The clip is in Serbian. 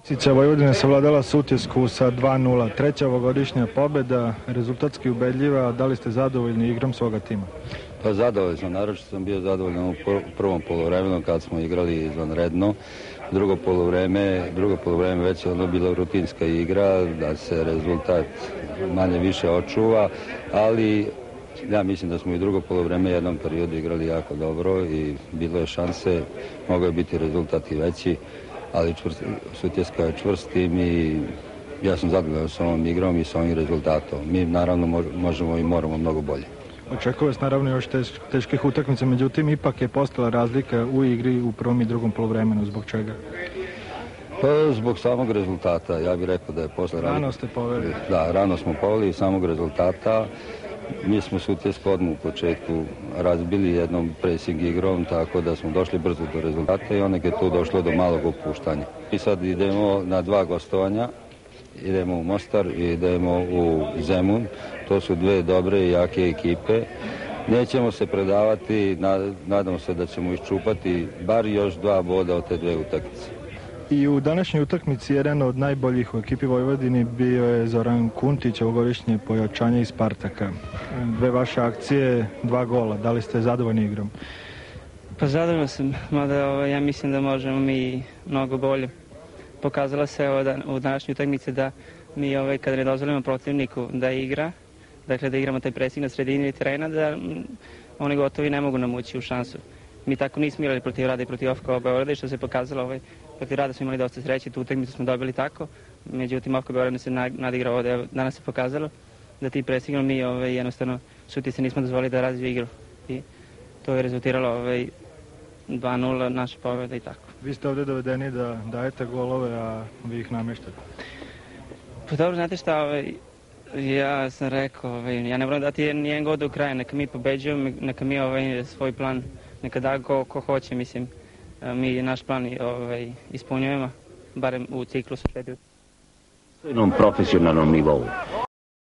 Cica Vojvodina savladala Sutjesku sa 2:0. Treća ovogodišnja pobjeda, rezultatski ubedljiva. Da li ste zadovoljni igrom svoga tima? Pa zadovoljno sam, naročito sam bio zadovoljan u prvom poluvremenu kad smo igrali izvanredno. Drugo poluvreme već je ono bila rutinska igra, da se rezultat manje više očuva, ali ja mislim da smo i drugo poluvreme jednom periodu igrali jako dobro i bilo je šanse, mogao je biti rezultat i veći, ali Sutjeska je čvrst tim i ja sam zadovoljan s ovom igrom i s ovim rezultatom. Mi naravno možemo i moramo mnogo bolje. Očekuje se naravno još teških utakmica, međutim ipak je postala razlika u igri u prvom i drugom poluvremenu. Zbog čega? Pa zbog samog rezultata. Ja bih rekao da je posle rano ste poveli. Da, rano smo poveli samog rezultata. Mi smo Sutjesku odmah u početku razbili jednom pressing igrom, tako da smo došli brzo do rezultata i onek je tu došlo do malog opuštanja. I sad idemo na 2 gostovanja. Idemo u Mostar i idemo u Zemun. To su 2 dobre i jake ekipe. Nećemo se predavati, nadamo se da ćemo iščupati bar još 2 boda od te 2 utakmice. I u današnjoj utakmici jedan od najboljih u ekipi Vojvodini bio je Zoran Kuntić, ovogodišnje pojačanje iz Spartaka. 2 vaše akcije, 2 gola. Da li ste zadovoljni igrom? Pa zadovoljno sam, mada ja mislim da možemo mi mnogo bolje. Pokazalo se u današnjoj utakmici da mi kada ne dozvolimo protivniku da igra, dakle da igramo taj presing na sredini terena, da oni gotovi ne mogu nam ući u šansu. Mi tako nismo igrali protiv Rada i protiv OFK Beograda i što se pokazalo, protiv Rada smo imali dosta sreće, tu utakmicu smo dobili tako, međutim OFK Beograd ne se nadigrao ovdje. Danas se pokazalo da ti presingom mi jednostavno Sutjeci nismo dozvolili da razvije igru i to je rezultiralo 2:0 naša pobjeda i tako. Vi ste ovdje dovedeni da dajete golove, a vi ih namještate. Pa dobro, znate šta, ja sam rekao, ja ne moram dati nijedan god do kraja, neka mi pobeđujemo, neka mi svoj plan, neka da ko hoće, mislim, mi naš plan ispunjujemo, barem u ciklusu 4. Na jednom profesionalnom nivou.